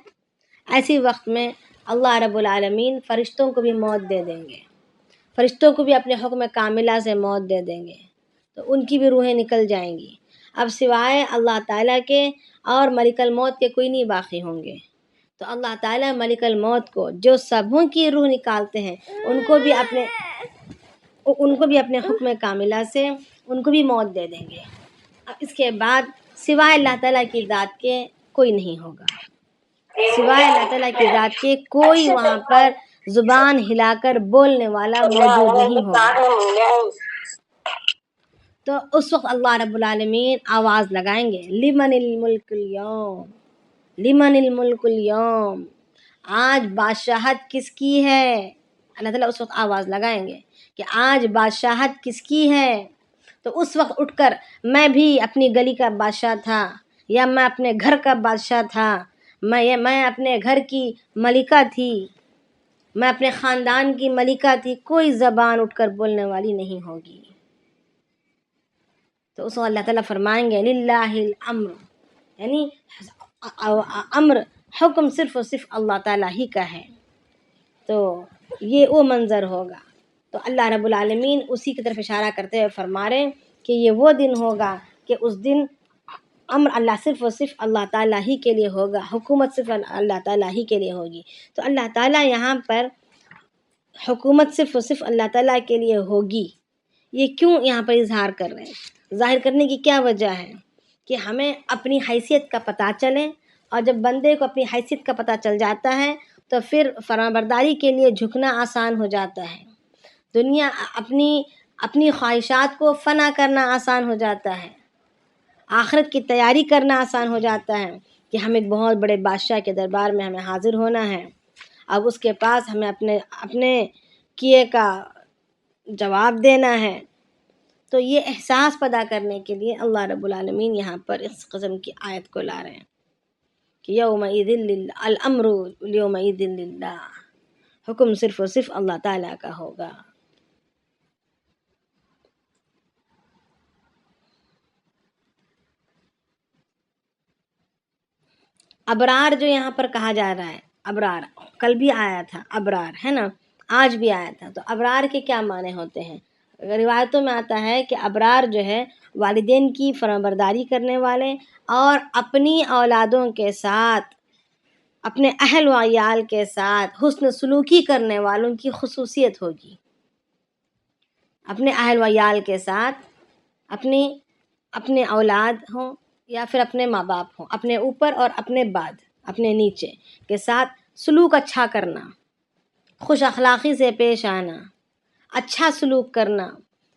S1: ایسی وقت میں اللہ رب العالمین فرشتوں کو بھی موت دے دیں گے، فرشتوں کو بھی اپنے حکم کاملہ سے موت دے دیں گے، تو ان کی بھی روحیں نکل جائیں گی۔ اب سوائے اللہ تعالیٰ کے اور ملک الموت کے کوئی نہیں باقی ہوں گے، تو اللہ تعالیٰ ملک الموت کو، جو سبوں کی روح نکالتے ہیں، ان کو بھی اپنے حکم کاملہ سے ان کو بھی موت دے دیں گے۔ اب اس کے بعد سوائے اللہ تعالیٰ کی ذات کے کوئی نہیں ہوگا، سوائے اللہ تعالیٰ کی ذات کے کوئی وہاں پر زبان ہلا کر بولنے والا موجود نہیں ہوگا۔ تو اس وقت اللہ رب العالمین آواز لگائیں گے، لمن الملک اليوم، لمن الملک اليوم، آج بادشاہت کس کی ہے؟ اللہ تعالیٰ اس وقت آواز لگائیں گے کہ آج بادشاہت کس کی ہے؟ تو اس وقت اٹھ کر میں بھی اپنی گلی کا بادشاہ تھا، یا میں اپنے گھر کا بادشاہ تھا، میں اپنے گھر کی ملکہ تھی، میں اپنے خاندان کی ملکہ تھی، کوئی زبان اٹھ کر بولنے والی نہیں ہوگی۔ تو اس وقت اللہ تعالیٰ فرمائیں گے للہ الامر، یعنی امر، حکم صرف اور صرف اللہ تعالیٰ ہی کا ہے۔ تو یہ وہ منظر ہوگا۔ تو اللہ رب العالمین اسی کی طرف اشارہ کرتے ہوئے فرما رہے ہیں کہ یہ وہ دن ہوگا کہ اس دن امر اللہ صرف اور صرف اللہ تعالیٰ ہی کے لیے ہوگا، حکومت صرف اللہ تعالیٰ ہی کے لیے ہوگی۔ تو اللہ تعالیٰ یہاں پر حکومت صرف اور صرف اللہ تعالیٰ کے لیے ہوگی، یہ کیوں یہاں پر اظہار کر رہے ہیں؟ ظاہر کرنے کی کیا وجہ ہے؟ کہ ہمیں اپنی حیثیت کا پتہ چلے، اور جب بندے کو اپنی حیثیت کا پتہ چل جاتا ہے تو پھر فرمانبرداری کے لیے جھکنا آسان ہو جاتا ہے، دنیا اپنی خواہشات کو فنا کرنا آسان ہو جاتا ہے، آخرت کی تیاری کرنا آسان ہو جاتا ہے کہ ہم ایک بہت بڑے بادشاہ کے دربار میں ہمیں حاضر ہونا ہے، اب اس کے پاس ہمیں اپنے کیے کا جواب دینا ہے۔ تو یہ احساس پیدا کرنے کے لیے اللہ رب العالمین یہاں پر اس قسم کی آیت کو لا رہے ہیں کہ یومئذ الامر یومئذ للہ، حکم صرف اور صرف اللہ تعالیٰ کا ہوگا۔ ابرار جو یہاں پر کہا جا رہا ہے، ابرار کل بھی آیا تھا، ابرار ہے نا، آج بھی آیا تھا۔ تو ابرار کے کیا معنی ہوتے ہیں؟ روایتوں میں آتا ہے کہ ابرار جو ہے والدین کی فرمانبرداری کرنے والے اور اپنی اولادوں کے ساتھ، اپنے اہل و عیال کے ساتھ حسن سلوکی کرنے والوں کی خصوصیت ہوگی۔ اپنے اہل و عیال کے ساتھ اپنے اولاد ہوں یا پھر اپنے ماں باپ ہوں، اپنے اوپر اور اپنے بعد اپنے نیچے کے ساتھ سلوک اچھا کرنا، خوش اخلاقی سے پیش آنا، اچھا سلوک کرنا،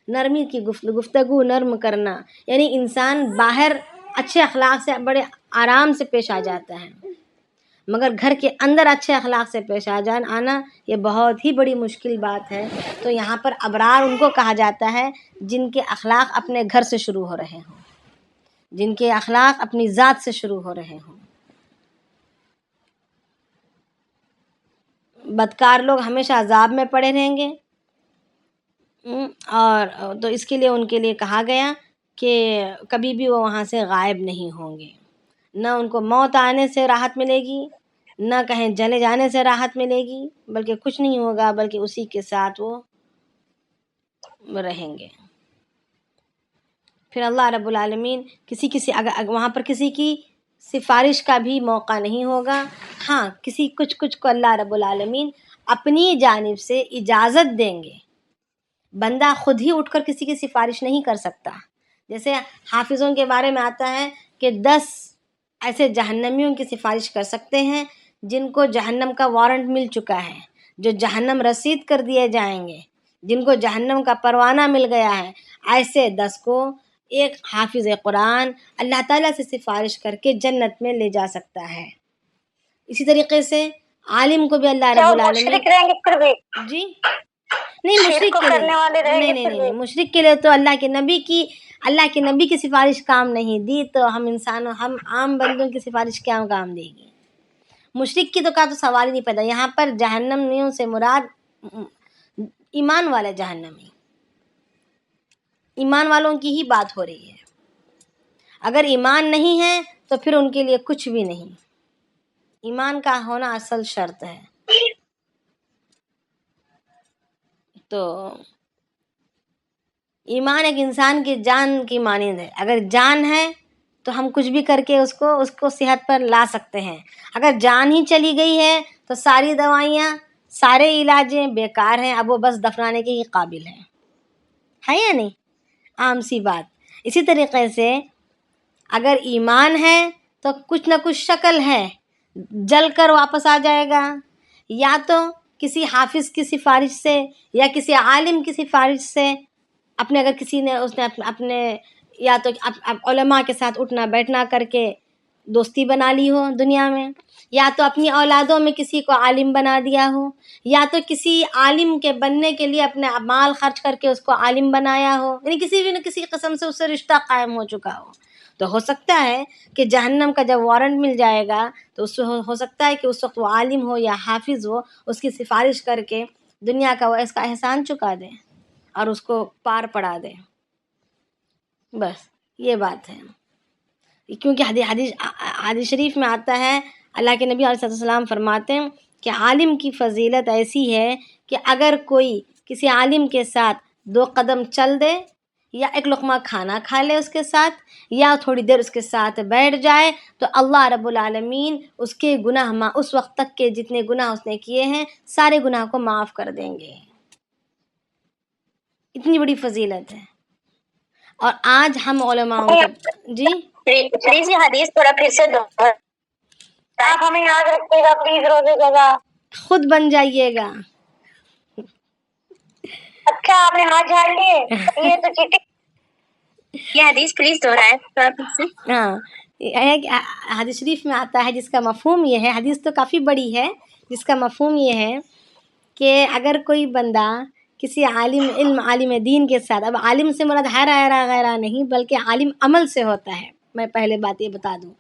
S1: نرمی کی گفتگو نرم کرنا، یعنی انسان باہر اچھے اخلاق سے بڑے آرام سے پیش آ جاتا ہے، مگر گھر کے اندر اچھے اخلاق سے پیش آنا یہ بہت ہی بڑی مشکل بات ہے۔ تو یہاں پر ابرار ان کو کہا جاتا ہے جن کے اخلاق اپنے گھر سے شروع ہو رہے ہوں، جن کے اخلاق اپنی ذات سے شروع ہو رہے ہوں۔ بدکار لوگ ہمیشہ عذاب میں پڑے رہیں گے، اور تو اس کے لیے ان کے لیے کہا گیا کہ کبھی بھی وہ وہاں سے غائب نہیں ہوں گے، نہ ان کو موت آنے سے راحت ملے گی، نہ کہیں جلے جانے سے راحت ملے گی، بلکہ کچھ نہیں ہوگا، بلکہ اسی کے ساتھ وہ رہیں گے۔ پھر اللہ رب العالمین اگر وہاں پر کسی کی سفارش کا بھی موقع نہیں ہوگا، ہاں کچھ کو اللہ رب العالمین اپنی جانب سے اجازت دیں گے، بندہ خود ہی اٹھ کر کسی کی سفارش نہیں کر سکتا۔ جیسے حافظوں کے بارے میں آتا ہے کہ 10 ایسے جہنمیوں کی سفارش کر سکتے ہیں جن کو جہنم کا وارنٹ مل چکا ہے، جو جہنم رسید کر دیے جائیں گے، جن کو جہنم کا پروانہ مل گیا ہے، ایسے 10 کو ایک حافظ قرآن اللہ تعالیٰ سے سفارش کر کے جنت میں لے جا سکتا ہے۔ اسی طریقے سے عالم کو بھی اللہ رب العالمین
S2: مشرک رہیں گے پھر بھی
S1: جی نہیں
S2: شرک
S1: مشرک کے
S2: کرنے
S1: لیے
S2: والے رہیں
S1: نہیں
S2: گے
S1: نہیں
S2: پھر
S1: نہیں
S2: وہ.
S1: نہیں مشرک کے لیے تو اللہ کے نبی کی سفارش کام نہیں دی تو ہم عام بندوں کی سفارش کیا کام دے گی. مشرک کی تو کا تو سوال ہی نہیں پیدا. یہاں پر جہنمیوں سے مراد ایمان والے جہنمی، ایمان والوں کی ہی بات ہو رہی ہے. اگر ایمان نہیں ہے تو پھر ان کے لیے کچھ بھی نہیں. ایمان کا ہونا اصل شرط ہے. تو ایمان ایک انسان کی جان کی مانند ہے. اگر جان ہے تو ہم کچھ بھی کر کے اس کو صحت پر لا سکتے ہیں. اگر جان ہی چلی گئی ہے تو ساری دوائیاں سارے علاجیں بیکار ہیں. اب وہ بس دفنانے کے ہی قابل ہیں. ہے یا نہیں؟ عام سی بات. اسی طریقے سے اگر ایمان ہے تو کچھ نہ کچھ شکل ہے، جل کر واپس آ جائے گا، یا تو کسی حافظ کی سفارش سے یا کسی عالم کی سفارش سے. اگر کسی نے اس نے اپنے یا تو علماء کے ساتھ اٹھنا بیٹھنا کر کے دوستی بنا لی ہو دنیا میں، یا تو اپنی اولادوں میں کسی کو عالم بنا دیا ہو، یا تو کسی عالم کے بننے کے لیے اپنے مال خرچ کر کے اس کو عالم بنایا ہو. یعنی کسی بھی نہ کسی قسم سے اس سے رشتہ قائم ہو چکا ہو. تو ہو سکتا ہے کہ جہنم کا جب وارنٹ مل جائے گا تو اس ہو سکتا ہے کہ اس وقت وہ عالم ہو یا حافظ ہو، اس کی سفارش کر کے دنیا کا وہ اس کا احسان چکا دے اور اس کو پار پڑا دے. بس یہ بات ہے. کیونکہ حدیث شریف میں آتا ہے، اللہ کے نبی علیہ السلام فرماتے ہیں کہ عالم کی فضیلت ایسی ہے کہ اگر کوئی کسی عالم کے ساتھ 2 قدم چل دے، یا 1 لقمہ کھانا کھا لے اس کے ساتھ، یا تھوڑی دیر اس کے ساتھ بیٹھ جائے، تو اللہ رب العالمین اس کے گناہ اس وقت تک کے جتنے گناہ اس نے کیے ہیں سارے گناہ کو معاف کر دیں گے. اتنی بڑی فضیلت ہے. اور آج ہم علماء کے جی
S2: پلیز یہ حدیث تھوڑا پھر سے دوہرائیں. آپ ہمیں یاد رکھیے گا پلیز روزے جگہ.
S1: خود بن جائیے گا.
S2: اچھا آپ نے ہاتھ جھاڑ لیے، یہ تو چیٹنگ. یہ حدیث پلیز دوہرائیں تھوڑا پھر سے.
S1: ہاں، حدیث شریف میں آتا ہے جس کا مفہوم یہ ہے، حدیث تو کافی بڑی ہے، جس کا مفہوم یہ ہے کہ اگر کوئی بندہ کسی عالم دین کے ساتھ، اب عالم سے مراد ہر غیرہ نہیں بلکہ عالم عمل سے ہوتا ہے. میں پہلے بات یہ بتا دوں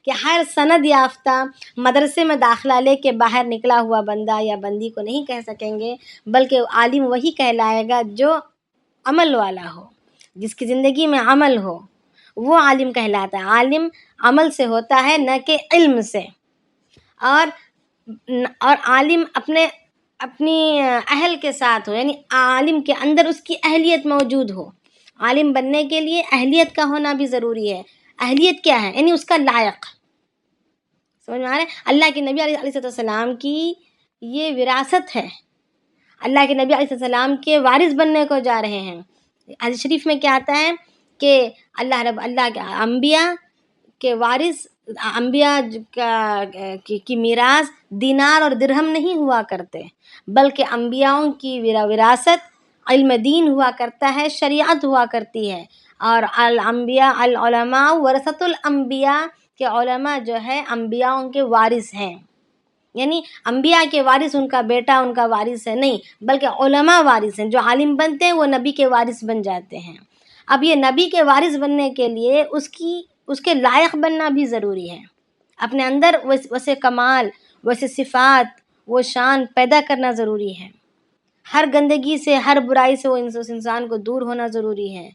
S1: کہ ہر سند یافتہ مدرسے میں داخلہ لے کے باہر نکلا ہوا بندہ یا بندی کو نہیں کہہ سکیں گے، بلکہ عالم وہی کہلائے گا جو عمل والا ہو، جس کی زندگی میں عمل ہو، وہ عالم کہلاتا ہے. عالم عمل سے ہوتا ہے نہ کہ علم سے. اور عالم اپنی اہل کے ساتھ ہو، یعنی عالم کے اندر اس کی اہلیت موجود ہو. عالم بننے کے لیے اہلیت کا ہونا بھی ضروری ہے. اہلیت کیا ہے؟ یعنی اس کا لائق. سمجھ میں آ رہا ہے؟ اللہ کے نبی علیہ السلام کی یہ وراثت ہے. اللہ کے نبی علیہ السلام کے وارث بننے کو جا رہے ہیں. حدیث شریف میں کیا آتا ہے کہ اللہ کے انبیاء کے وارث، انبیاء کی میراث دینار اور درہم نہیں ہوا کرتے، بلکہ انبیاؤں کی وراثت علم دین ہوا کرتا ہے، شریعت ہوا کرتی ہے. اور العلماء ورثۃ الانبیاء کہ علماء جو ہے انبیاؤں کے وارث ہیں. یعنی انبیاء کے وارث ان کا بیٹا ان کا وارث ہے نہیں، بلکہ علماء وارث ہیں. جو عالم بنتے ہیں وہ نبی کے وارث بن جاتے ہیں. اب یہ نبی کے وارث بننے کے لیے اس کے لائق بننا بھی ضروری ہے. اپنے اندر ویسے کمال، ویسے صفات، وہ شان پیدا کرنا ضروری ہے. ہر گندگی سے، ہر برائی سے وہ انسان کو دور ہونا ضروری ہے.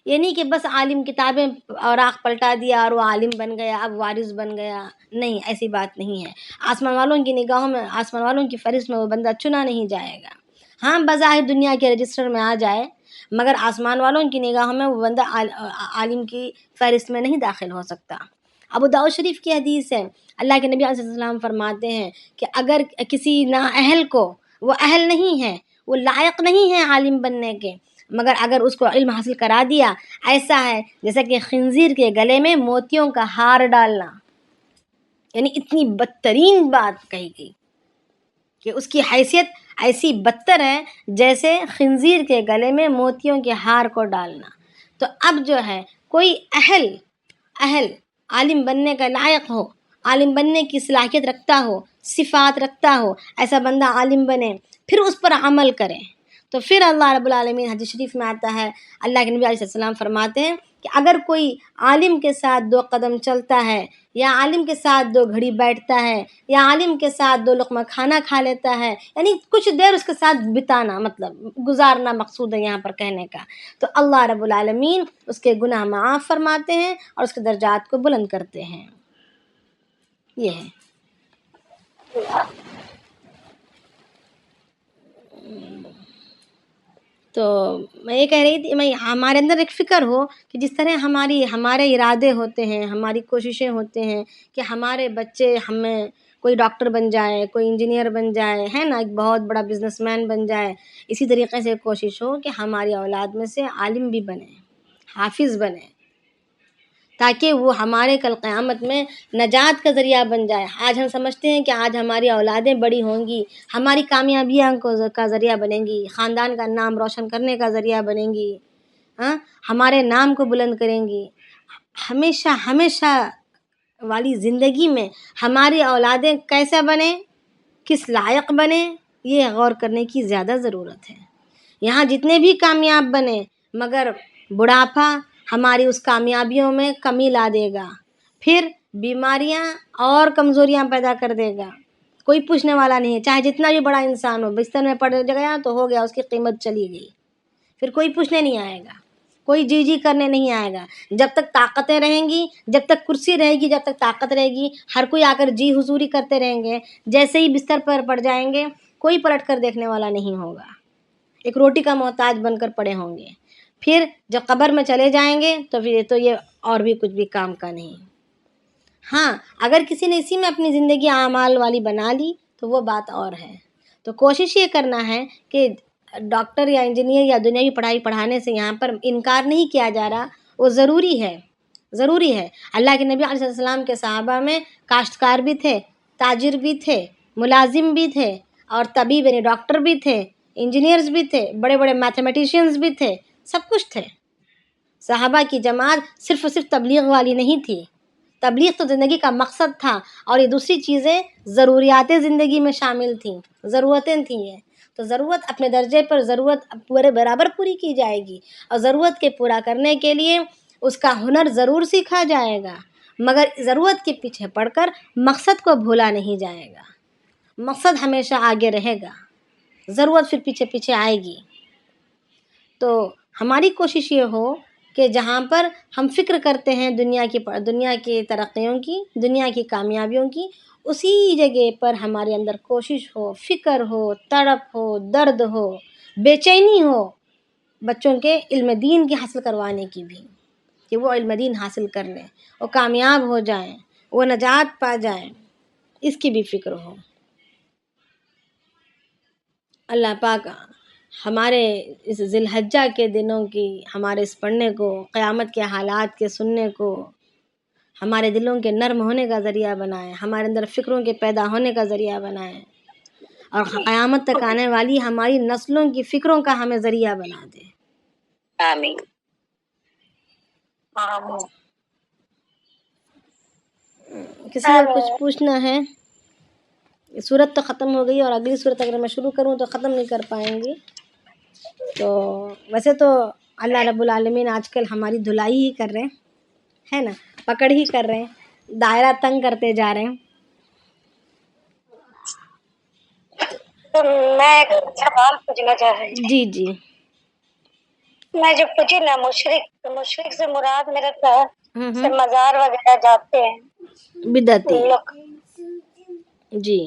S1: یہ نہیں کہ بس عالم کتابیں اوراق پلٹا دیا اور وہ عالم بن گیا، اب وارث بن گیا. نہیں، ایسی بات نہیں ہے. آسمان والوں کی نگاہوں میں، آسمان والوں کی فہرست میں وہ بندہ چنا نہیں جائے گا. ہاں بظاہر دنیا کے رجسٹر میں آ جائے، مگر آسمان والوں کی نگاہوں میں وہ بندہ عالم کی فہرست میں نہیں داخل ہو سکتا. ابو داؤد شریف کی حدیث ہے، اللہ کے نبی علیہ السلام فرماتے ہیں کہ اگر کسی نااہل کو، وہ اہل نہیں ہے، وہ لائق نہیں ہے عالم بننے کے، مگر اگر اس کو علم حاصل کرا دیا، ایسا ہے جیسا کہ خنزیر کے گلے میں موتیوں کا ہار ڈالنا. یعنی اتنی بدترین بات کہی گئی کہ اس کی حیثیت ایسی بدتر ہے جیسے خنزیر کے گلے میں موتیوں کے ہار کو ڈالنا. تو اب جو ہے کوئی اہل عالم بننے کا لائق ہو، عالم بننے کی صلاحیت رکھتا ہو، صفات رکھتا ہو، ایسا بندہ عالم بنے، پھر اس پر عمل کرے. تو پھر اللہ رب العالمین حدیث شریف میں آتا ہے، اللہ کے نبی علیہ السلام فرماتے ہیں کہ اگر کوئی عالم کے ساتھ 2 قدم چلتا ہے، یا عالم کے ساتھ 2 گھڑی بیٹھتا ہے، یا عالم کے ساتھ 2 لقمہ کھانا کھا لیتا ہے، یعنی کچھ دیر اس کے ساتھ بتانا، مطلب گزارنا مقصود ہے یہاں پر کہنے کا، تو اللہ رب العالمین اس کے گناہ معاف فرماتے ہیں اور اس کے درجات کو بلند کرتے ہیں. یہ ہے. تو میں یہ کہہ رہی تھی، میں ہمارے اندر ایک فکر ہو کہ جس طرح ہمارے ارادے ہوتے ہیں، ہماری کوششیں ہوتے ہیں کہ ہمارے بچے ہمیں کوئی ڈاکٹر بن جائے، کوئی انجینئر بن جائے، ہے نا، ایک بہت بڑا بزنس مین بن جائے، اسی طریقے سے کوشش ہو کہ ہماری اولاد میں سے عالم بھی بنے، حافظ بنے، تاکہ وہ ہمارے کل قیامت میں نجات کا ذریعہ بن جائے. آج ہم سمجھتے ہیں کہ آج ہماری اولادیں بڑی ہوں گی، ہماری کامیابیاں کا ذریعہ بنیں گی، خاندان کا نام روشن کرنے کا ذریعہ بنیں گی، ہاں، ہمارے نام کو بلند کریں گی. ہمیشہ والی زندگی میں ہماری اولادیں کیسے بنیں، کس لائق بنیں، یہ غور کرنے کی زیادہ ضرورت ہے. یہاں جتنے بھی کامیاب بنے، مگر بڑھاپا ہماری اس کامیابیوں میں کمی لا دے گا، پھر بیماریاں اور کمزوریاں پیدا کر دے گا. کوئی پوچھنے والا نہیں ہے، چاہے جتنا بھی بڑا انسان ہو، بستر میں پڑ گیا تو ہو گیا، اس کی قیمت چلی گئی، پھر کوئی پوچھنے نہیں آئے گا، کوئی جی کرنے نہیں آئے گا. جب تک طاقتیں رہیں گی، جب تک کرسی رہے گی، جب تک طاقت رہے گی، ہر کوئی آ کر جی حضوری کرتے رہیں گے. جیسے ہی بستر پر پڑ جائیں گے، کوئی پلٹ کر دیکھنے والا نہیں ہوگا، ایک روٹی کا محتاج بن کر پڑے ہوں گے. پھر جب قبر میں چلے جائیں گے تو یہ اور بھی کچھ بھی کام کا نہیں. ہاں، اگر کسی نے اسی میں اپنی زندگی اعمال والی بنا لی تو وہ بات اور ہے. تو کوشش یہ کرنا ہے کہ ڈاکٹر یا انجینئر یا دنیاوی پڑھائی پڑھانے سے یہاں پر انکار نہیں کیا جا رہا، وہ ضروری ہے. اللہ کے نبی علیہ السلام کے صحابہ میں کاشتکار بھی تھے، تاجر بھی تھے، ملازم بھی تھے، اور طبیب یعنی ڈاکٹر بھی تھے، انجینئرز بھی تھے، بڑے بڑے میتھمیٹیشینز بھی تھے، سب کچھ تھے. صحابہ کی جماعت صرف تبلیغ والی نہیں تھی. تبلیغ تو زندگی کا مقصد تھا، اور یہ دوسری چیزیں ضروریات زندگی میں شامل تھیں، ضرورتیں تھیں. یہ تو ضرورت اپنے درجے پر ضرورت پورے برابر پوری کی جائے گی، اور ضرورت کے پورا کرنے کے لیے اس کا ہنر ضرور سیکھا جائے گا، مگر ضرورت کے پیچھے پڑ کر مقصد کو بھولا نہیں جائے گا. مقصد ہمیشہ آگے رہے گا، ضرورت پھر پیچھے پیچھے آئے گی. تو ہماری کوشش یہ ہو کہ جہاں پر ہم فکر کرتے ہیں دنیا کی ترقیوں کی، دنیا کی کامیابیوں کی، اسی جگہ پر ہمارے اندر کوشش ہو، فکر ہو، تڑپ ہو، درد ہو، بے چینی ہو بچوں کے علم دین کی حاصل کروانے کی بھی، کہ وہ علم دین حاصل کر لیں، وہ کامیاب ہو جائیں، وہ نجات پا جائیں، اس کی بھی فکر ہو. اللہ پاک ہمارے اس ذی الحجہ کے دنوں کی، ہمارے اس پڑھنے کو، قیامت کے حالات کے سننے کو ہمارے دلوں کے نرم ہونے کا ذریعہ بنائے، ہمارے اندر فکروں کے پیدا ہونے کا ذریعہ بنائے، اور قیامت تک آنے والی ہماری نسلوں کی فکروں کا ہمیں ذریعہ بنا دے.
S2: آمین.
S1: کسی کو کچھ پوچھنا ہے؟ صورت تو ختم ہو گئی، اور اگلی صورت اگر میں شروع کروں تو ختم نہیں کر پائیں گی. تو ویسے تو اللہ رب العالمین آج کل ہماری دھلائی ہی کر رہے ہیں، ہے نا، پکڑ ہی کر رہے ہیں، دائرہ تنگ کرتے جا رہے ہیں.
S2: تو میں ایک سوال پوچھنا چاہ رہی تھی.
S1: جی
S2: میں جو پوچھی نا مشرق سے مراد میرے خیال سے مزار وغیرہ جاتے ہیں
S1: بدعتی. جی،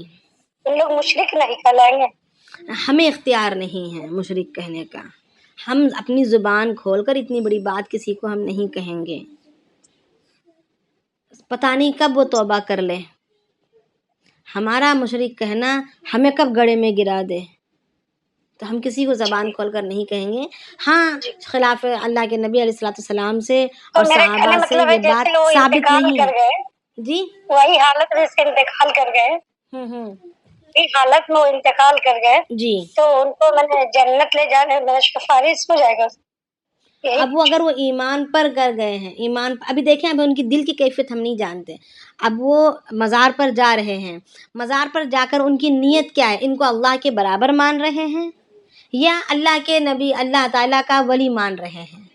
S2: ان لوگ مشرق نہیں کہلائیں گے؟
S1: ہمیں اختیار نہیں ہے مشرک کہنے کا. ہم اپنی زبان کھول کر اتنی بڑی بات کسی کو ہم نہیں کہیں گے. پتہ نہیں کب وہ توبہ کر لے. ہمارا مشرک کہنا ہمیں کب گڑھے میں گرا دے، تو ہم کسی کو زبان کھول کر نہیں کہیں گے. ہاں، خلاف اللہ کے نبی علیہ السلام سے اور صحابہ سے یہ بات ثابت نہیں ہے. جی،
S2: وہی حالت میں سے انتقال کر گئے، اس حالت میں وہ انتقال کر گئے
S1: جی،
S2: تو ان کو میں نے جنت لے جانے میں سفارش ہو جائے گا.
S1: اب وہ اگر وہ ایمان پر کر گئے ہیں، ابھی دیکھیں، اب ان کی دل کی کیفیت ہم نہیں جانتے. اب وہ مزار پر جا رہے ہیں، مزار پر جا کر ان کی نیت کیا ہے؟ ان کو اللہ کے برابر مان رہے ہیں، یا اللہ کے نبی اللہ تعالیٰ کا ولی مان رہے ہیں،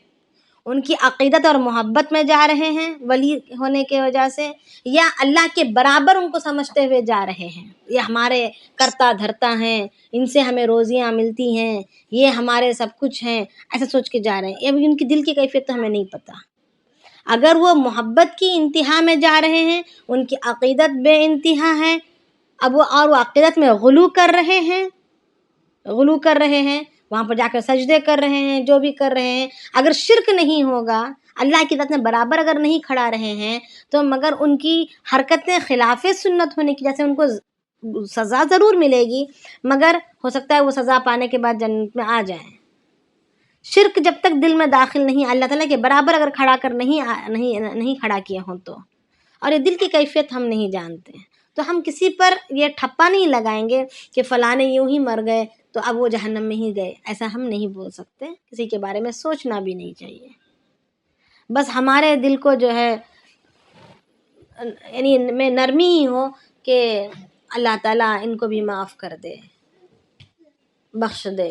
S1: ان کی عقیدت اور محبت میں جا رہے ہیں ولی ہونے کی وجہ سے، یا اللہ کے برابر ان کو سمجھتے ہوئے جا رہے ہیں، یہ ہمارے کرتا دھرتا ہیں، ان سے ہمیں روزیاں ملتی ہیں، یہ ہمارے سب کچھ ہیں، ایسے سوچ کے جا رہے ہیں۔ اب ان کی دل کی کیفیت تو ہمیں نہیں پتہ۔ اگر وہ محبت کی انتہا میں جا رہے ہیں، ان کی عقیدت بے انتہا ہے، اب وہ عقیدت میں غلو کر رہے ہیں، وہاں پر جا کر سجدے کر رہے ہیں، جو بھی کر رہے ہیں، اگر شرک نہیں ہوگا، اللہ کی ذات میں برابر اگر نہیں کھڑا رہے ہیں، تو مگر ان کی حرکتیں خلاف سنت ہونے کی، جیسے ان کو سزا ضرور ملے گی، مگر ہو سکتا ہے وہ سزا پانے کے بعد جنت میں آ جائیں۔ شرک جب تک دل میں داخل نہیں، اللہ تعالیٰ کے برابر اگر کھڑا کر نہیں کھڑا کیے ہوں تو، اور یہ دل کی کیفیت ہم نہیں جانتے، تو ہم کسی پر یہ ٹھپا نہیں لگائیں گے کہ فلاں یوں ہی مر گئے تو اب وہ جہنم میں ہی گئے، ایسا ہم نہیں بول سکتے، کسی کے بارے میں سوچنا بھی نہیں چاہیے۔ بس ہمارے دل کو جو ہے یعنی میں نرمی ہی ہو کہ اللہ تعالیٰ ان کو بھی معاف کر دے، بخش دے۔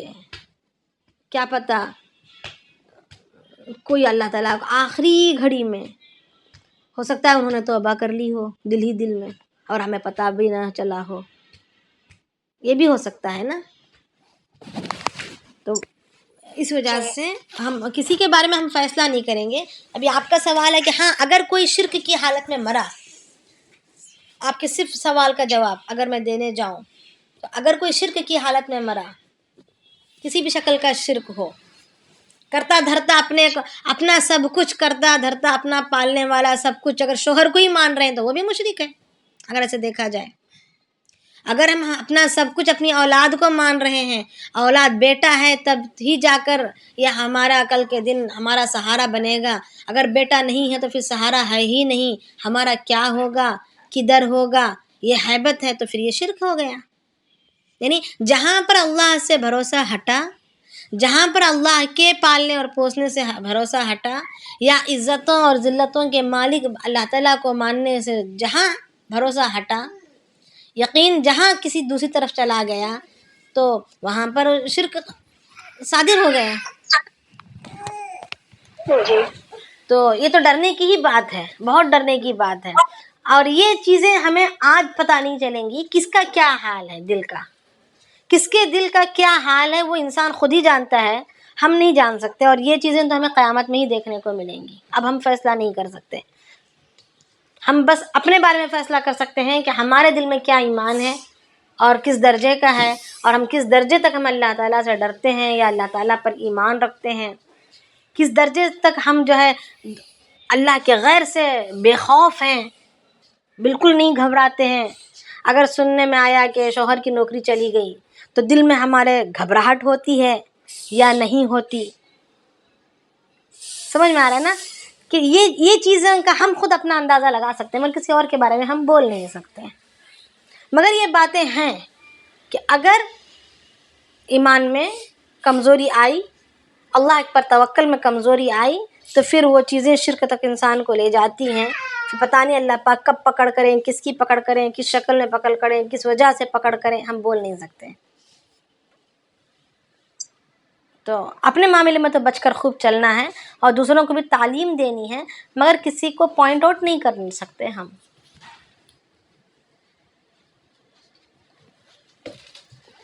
S1: کیا پتہ کوئی اللہ تعالیٰ کو آخری گھڑی میں ہو سکتا ہے انہوں نے توبہ کر لی ہو دل ہی دل میں، اور ہمیں پتہ بھی نہ چلا ہو، یہ بھی ہو سکتا ہے نا۔ تو اس وجہ سے ہم کسی کے بارے میں ہم فیصلہ نہیں کریں گے۔ ابھی آپ کا سوال ہے کہ ہاں اگر کوئی شرک کی حالت میں مرا، آپ کے صرف سوال کا جواب اگر میں دینے جاؤں تو اگر کوئی شرک کی حالت میں مرا، کسی بھی شکل کا شرک ہو، کرتا دھرتا اپنا سب کچھ کرتا دھرتا، اپنا پالنے والا سب کچھ اگر شوہر کو ہی مان رہے ہیں تو وہ بھی مشرک ہے اگر ایسے دیکھا جائے۔ اگر ہم اپنا سب کچھ اپنی اولاد کو مان رہے ہیں، اولاد بیٹا ہے تب ہی جا کر یہ ہمارا کل کے دن ہمارا سہارا بنے گا، اگر بیٹا نہیں ہے تو پھر سہارا ہے ہی نہیں، ہمارا کیا ہوگا، کدھر ہوگا، یہ ہیبت ہے، تو پھر یہ شرک ہو گیا۔ یعنی جہاں پر اللہ سے بھروسہ ہٹا، جہاں پر اللہ کے پالنے اور پوسنے سے بھروسہ ہٹا، یا عزتوں اور ذلتوں کے مالک اللہ تعالیٰ کو ماننے سے جہاں بھروسہ ہٹا، یقین جہاں کسی دوسری طرف چلا گیا تو وہاں پر شرک صادر ہو گیا۔ تو یہ تو ڈرنے کی ہی بات ہے، بہت ڈرنے کی بات ہے، اور یہ چیزیں ہمیں آج پتہ نہیں چلیں گی کس کا کیا حال ہے، دل کا کس کے دل کا کیا حال ہے، وہ انسان خود ہی جانتا ہے، ہم نہیں جان سکتے، اور یہ چیزیں تو ہمیں قیامت میں ہی دیکھنے کو ملیں گی۔ اب ہم فیصلہ نہیں کر سکتے، ہم بس اپنے بارے میں فیصلہ کر سکتے ہیں کہ ہمارے دل میں کیا ایمان ہے اور کس درجے کا ہے، اور ہم کس درجے تک ہم اللہ تعالیٰ سے ڈرتے ہیں یا اللہ تعالیٰ پر ایمان رکھتے ہیں، کس درجے تک ہم جو ہے اللہ کے غیر سے بے خوف ہیں، بالکل نہیں گھبراتے ہیں۔ اگر سننے میں آیا کہ شوہر کی نوکری چلی گئی تو دل میں ہمارے گھبراہٹ ہوتی ہے یا نہیں ہوتی؟ سمجھ میں آ رہا ہے نا کہ یہ چیزیں کا ہم خود اپنا اندازہ لگا سکتے ہیں، مگر کسی اور کے بارے میں ہم بول نہیں سکتے۔ مگر یہ باتیں ہیں کہ اگر ایمان میں کمزوری آئی، اللہ پر توکل میں کمزوری آئی، تو پھر وہ چیزیں شرک تک انسان کو لے جاتی ہیں، پھر پتہ نہیں اللہ پاک کب پکڑ کریں، کس کی پکڑ کریں، کس شکل میں پکڑ کریں، کس وجہ سے پکڑ کریں، ہم بول نہیں سکتے۔ تو اپنے معاملے میں تو بچ کر خوب چلنا ہے، اور دوسروں کو بھی تعلیم دینی ہے، مگر کسی کو پوائنٹ آؤٹ نہیں کر سکتے ہم۔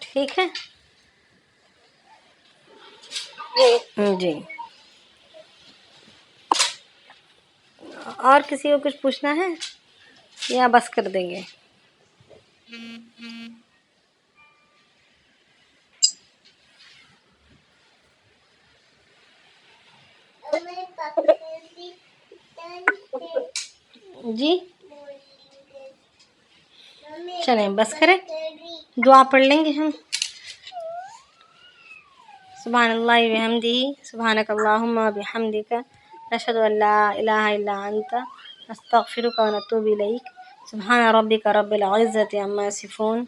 S1: ٹھیک ہے جی۔ اور کسی کو کچھ پوچھنا ہے یا بس کر دیں گے؟ جی چلیں بس کریں، دعا پڑھ لیں گے ہم۔ سبحان اللہ وبحمدہ، سبحانک اللہم وبحمدک، نشہد ان لا الہ الا انت، نستغفرک ونتوب الیک، سبحان ربک رب العزۃ عما یصفون،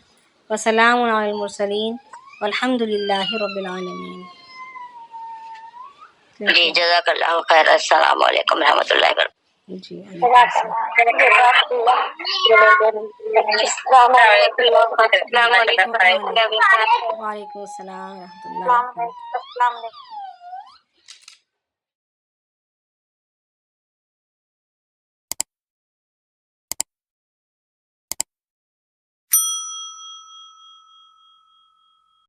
S1: وسلام علی المرسلین، والحمد للہ رب العالمین۔
S2: جی جزاک اللہ خیر، السلام علیکم رحمۃ اللہ وبرکاتہ۔
S1: جی وعلیکم
S2: جزاک
S1: السلام
S2: اللہ السلام علیکم
S1: وعلیکم السلام ورحمۃ اللہ وبرکاتہ۔
S2: السلام علیکم